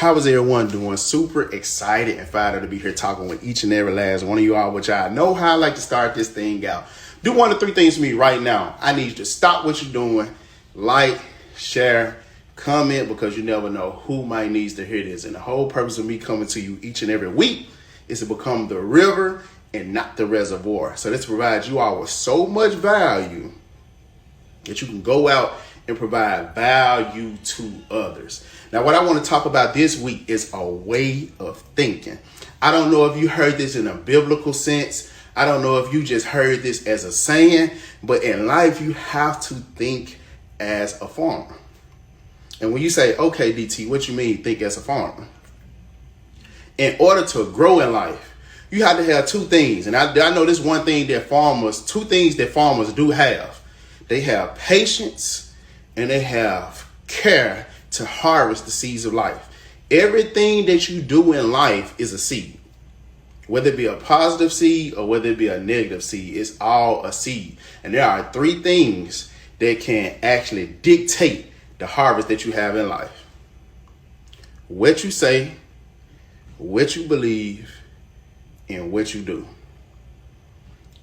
How is everyone doing? Super excited and fired up to be here talking with each and every last one of you all, which I know how I like to start this thing out. Do one of three things for me right now. I need you to stop what you're doing, like, share, comment, because you never know who might needs to hear this. And the whole purpose of me coming to you each and every week is to become the river and not the reservoir. So this provides you all with so much value that you can go out and provide value to others. Now, what I want to talk about this week is a way of thinking. I don't know if you heard this in a biblical sense. I don't know if you just heard this as a saying, but in life, you have to think as a farmer. And when you say, okay, DT, what you mean think as a farmer? In order to grow in life, you have to have two things. And I know this one thing that two things that farmers do have. They have patience and they have care to harvest the seeds of life. Everything that you do in life is a seed. Whether it be a positive seed or whether it be a negative seed, it's all a seed. And there are three things that can actually dictate the harvest that you have in life. What you say, what you believe, and what you do.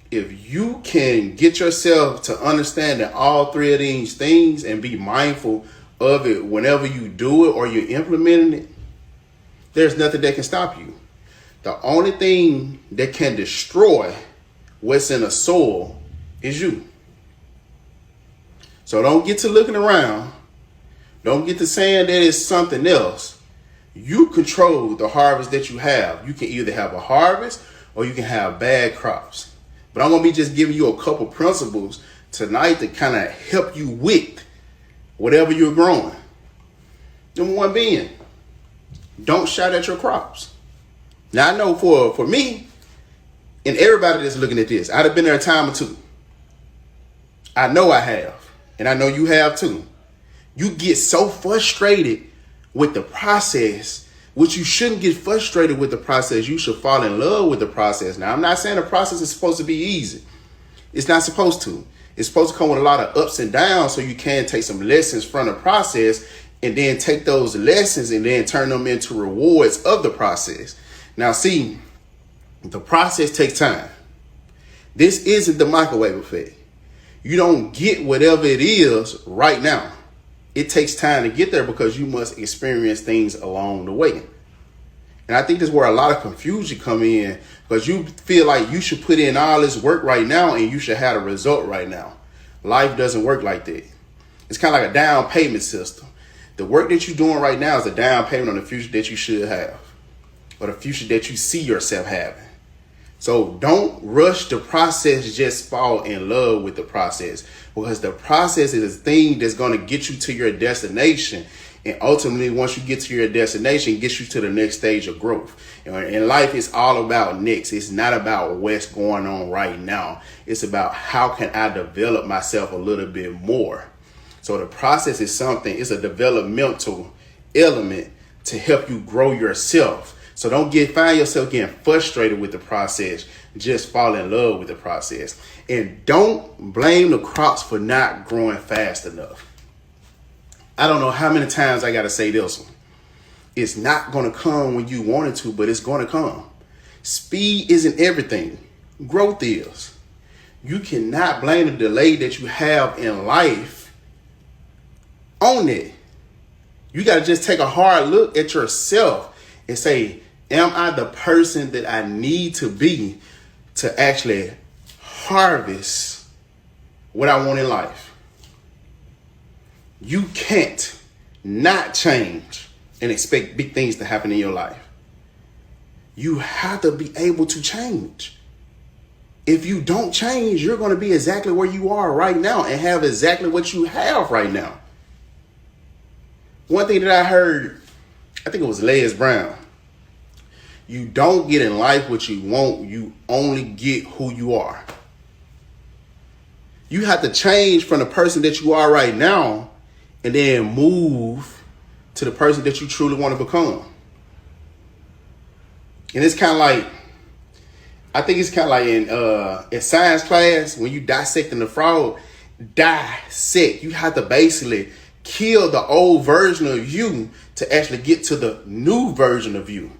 If you can get yourself to understand that all three of these things and be mindful of it whenever you do it or you're implementing it, there's nothing that can stop you. The only thing that can destroy what's in the soil is you. So don't get to looking around. Don't get to saying that it's something else. You control the harvest that you have. You can either have a harvest or you can have bad crops. But I'm going to be just giving you a couple principles tonight to kind of help you with whatever you're growing. Number one being, don't shout at your crops. Now, I know for me and everybody that's looking at this, I'd have been there a time or two. I know I have, and I know you have too. You get so frustrated with the process, which you shouldn't get frustrated with the process. You should fall in love with the process. Now, I'm not saying the process is supposed to be easy. It's not supposed to. It's supposed to come with a lot of ups and downs so you can take some lessons from the process and then take those lessons and then turn them into rewards of the process. Now, see, the process takes time. This isn't the microwave effect. You don't get whatever it is right now. It takes time to get there because you must experience things along the way. And I think this is where a lot of confusion come in, because you feel like you should put in all this work right now and you should have a result right now. Life doesn't work like that. It's kind of like a down payment system. The work that you're doing right now is a down payment on the future that you should have, or the future that you see yourself having. So don't rush the process, just fall in love with the process, because the process is a thing that's going to get you to your destination. And ultimately, once you get to your destination, it gets you to the next stage of growth. In life, it's all about next. It's not about what's going on right now. It's about how can I develop myself a little bit more. So the process is something, it's a developmental element to help you grow yourself. So don't find yourself getting frustrated with the process. Just fall in love with the process. And don't blame the crops for not growing fast enough. I don't know how many times I got to say this one. It's not going to come when you want it to, but it's going to come. Speed isn't everything. Growth is. You cannot blame the delay that you have in life on it. You got to just take a hard look at yourself and say, am I the person that I need to be to actually harvest what I want in life? You can't not change and expect big things to happen in your life. You have to be able to change. If you don't change, you're going to be exactly where you are right now and have exactly what you have right now. One thing that I heard, I think it was Les Brown. You don't get in life what you want. You only get who you are. You have to change from the person that you are right now and then move to the person that you truly want to become. And it's kind of like, I think it's kind of like in science class, when you dissecting the frog, dissect. You have to basically kill the old version of you to actually get to the new version of you.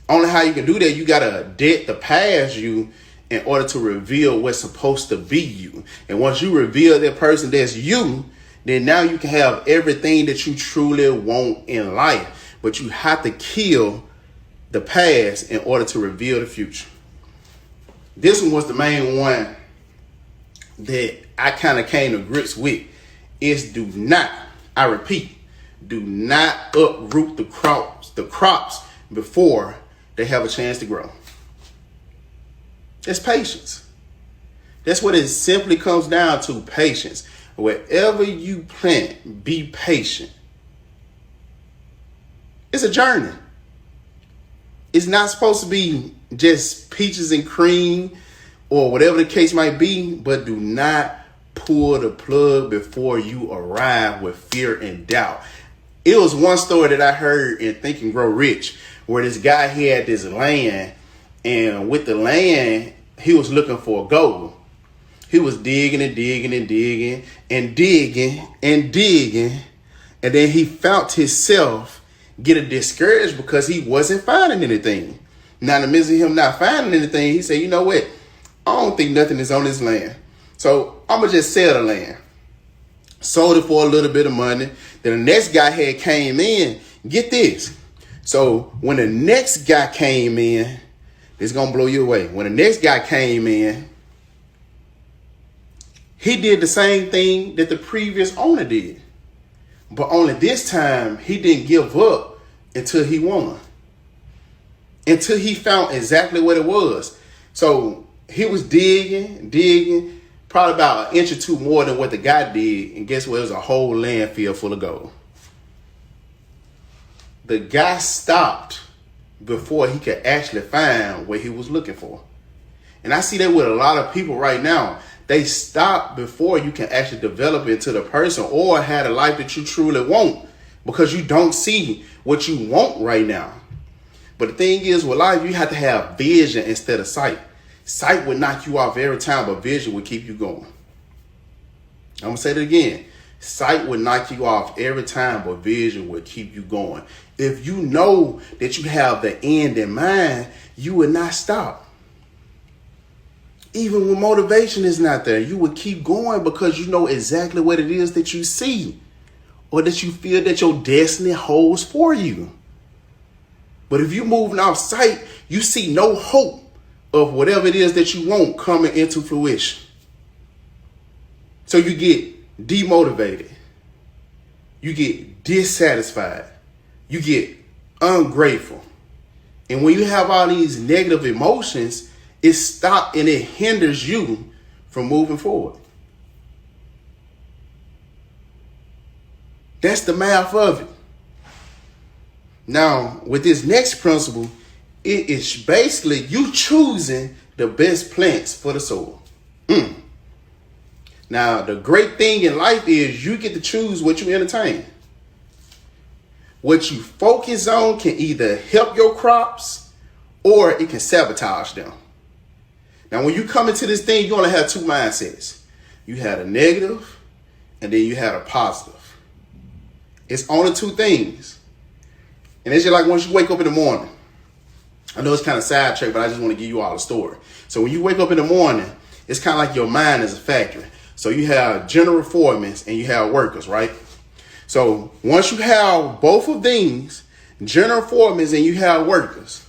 Only how you can do that, you got to dead the past you in order to reveal what's supposed to be you. And once you reveal that person that's you, then now you can have everything that you truly want in life. But you have to kill the past in order to reveal the future. This one was the main one that I kind of came to grips with, is do not, I repeat, do not uproot the crops before they have a chance to grow. That's patience. That's what it simply comes down to, patience. Wherever you plant, be patient. It's a journey. It's not supposed to be just peaches and cream or whatever the case might be, but do not pull the plug before you arrive with fear and doubt. It was one story that I heard in Think and Grow Rich, where this guy, he had this land, and with the land, he was looking for gold. He was digging and digging and digging and digging and digging, and then he found himself getting discouraged because he wasn't finding anything. Now, in the midst of him not finding anything, he said, you know what? I don't think nothing is on this land. So I'm going to just sell the land. Sold it for a little bit of money. Then the next guy had came in. Get this. So when the next guy came in, it's going to blow you away. When the next guy came in, he did the same thing that the previous owner did. But only this time, he didn't give up until he won. Until he found exactly what it was. So he was digging, probably about an inch or two more than what the guy did. And guess what? It was a whole landfill full of gold. The guy stopped before he could actually find what he was looking for. And I see that with a lot of people right now. They stop before you can actually develop into the person or have the life that you truly want, because you don't see what you want right now. But the thing is, with life, you have to have vision instead of sight. Sight would knock you off every time, but vision would keep you going. I'm going to say it again. Sight would knock you off every time, but vision would keep you going. If you know that you have the end in mind, you would not stop. Even when motivation is not there, you would keep going because you know exactly what it is that you see or that you feel that your destiny holds for you. But if you're moving off sight, you see no hope of whatever it is that you want coming into fruition. So you get demotivated. You get dissatisfied. You get ungrateful. And when you have all these negative emotions, it stops and it hinders you from moving forward. That's the math of it. Now, with this next principle, it is basically you choosing the best plants for the soil. Now, the great thing in life is you get to choose what you entertain. What you focus on can either help your crops or it can sabotage them. Now, when you come into this thing, you only have two mindsets. You had a negative and then you had a positive. It's only two things. And it's just like once you wake up in the morning. I know it's kind of sidetracked, but I just want to give you all a story. So when you wake up in the morning, it's kind of like your mind is a factory. So you have general foremen and you have workers, right? So once you have both of these, general foremen and you have workers,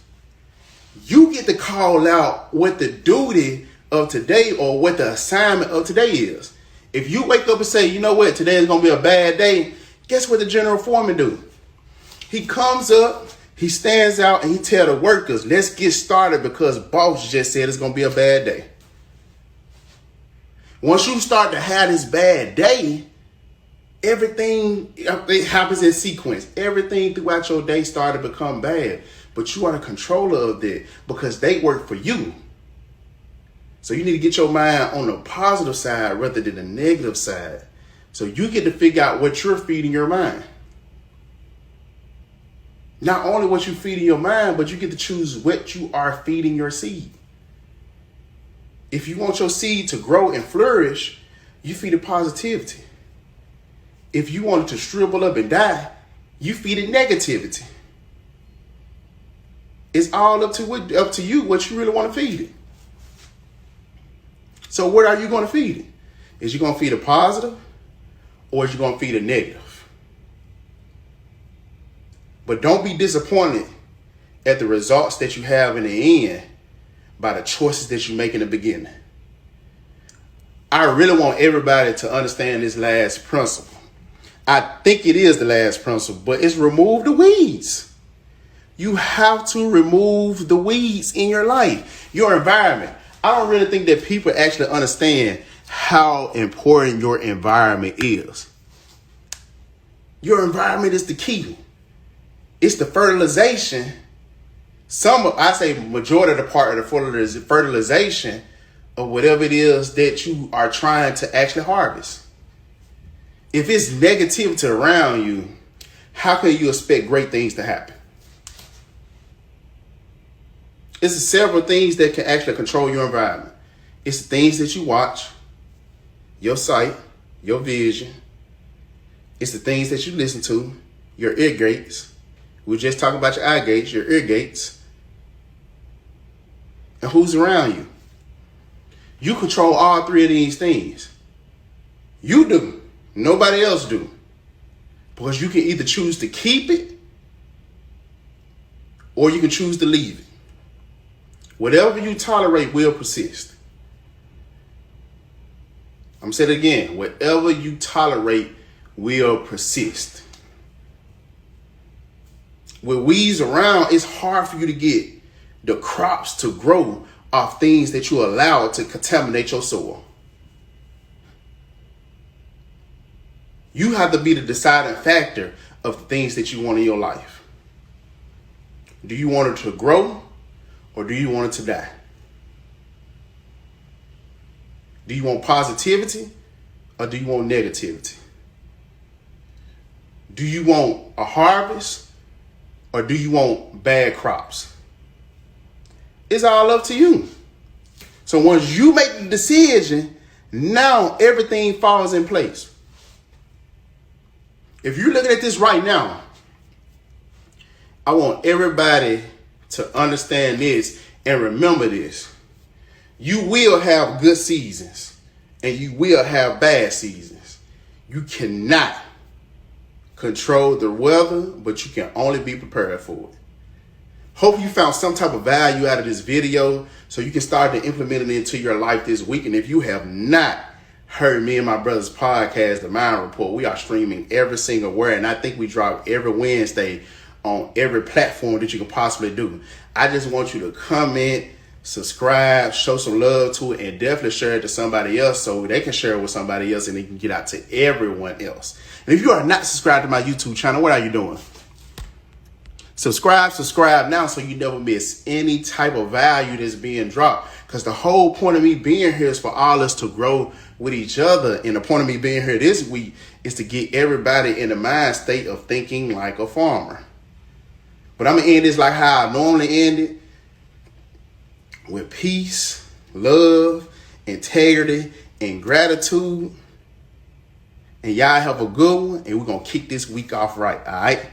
you get to call out what the duty of today or what the assignment of today is. If you wake up and say, you know what, today is going to be a bad day, guess what the general foreman do? He comes up, he stands out, and he tell the workers, let's get started because boss just said it's going to be a bad day. Once you start to have this bad day, everything it happens in sequence. Everything throughout your day started to become bad. But you are the controller of that because they work for you. So you need to get your mind on the positive side rather than the negative side. So you get to figure out what you're feeding your mind. Not only what you feed in your mind, but you get to choose what you are feeding your seed. If you want your seed to grow and flourish, you feed it positivity. If you wanted to shrivel up and die, you feed it negativity. It's all up to you what you really want to feed it. So what are you going to feed it? Is you going to feed a positive or is you going to feed a negative? But don't be disappointed at the results that you have in the end by the choices that you make in the beginning. I really want everybody to understand this last principle. I think it is the last principle, but it's remove the weeds. You have to remove the weeds in your life, your environment. I don't really think that people actually understand how important your environment is. Your environment is the key. It's the fertilization. I say majority of the part of the fertilization of whatever it is that you are trying to actually harvest. If it's negativity around you, how can you expect great things to happen? It's several things that can actually control your environment. It's the things that you watch, your sight, your vision. It's the things that you listen to, your ear gates. We just talked about your eye gates, your ear gates. And who's around you. You control all three of these things. You do. Nobody else do. Because you can either choose to keep it or you can choose to leave it. Whatever you tolerate will persist. I'm going to say it again. Whatever you tolerate will persist. With weeds around, it's hard for you to get the crops to grow off things that you allow to contaminate your soil. You have to be the deciding factor of the things that you want in your life. Do you want it to grow or do you want it to die? Do you want positivity or do you want negativity? Do you want a harvest or do you want bad crops? It's all up to you. So once you make the decision, now everything falls in place. If you're looking at this right now, I want everybody to understand this and remember this. You will have good seasons and you will have bad seasons. You cannot control the weather, but you can only be prepared for it. Hope you found some type of value out of this video so you can start to implement it into your life this week. And if you have not heard me and my brother's podcast, The Mind Report, we are streaming every single word. And I think we drop every Wednesday on every platform that you can possibly do. I just want you to comment, subscribe, show some love to it, and definitely share it to somebody else so they can share it with somebody else and it can get out to everyone else. And if you are not subscribed to my YouTube channel, what are you doing? Subscribe now so you never miss any type of value that's being dropped. Because the whole point of me being here is for all us to grow with each other. And the point of me being here this week is to get everybody in the mind state of thinking like a farmer. But I'm going to end this like how I normally end it. With peace, love, integrity, and gratitude. And y'all have a good one. And we're going to kick this week off right. All right.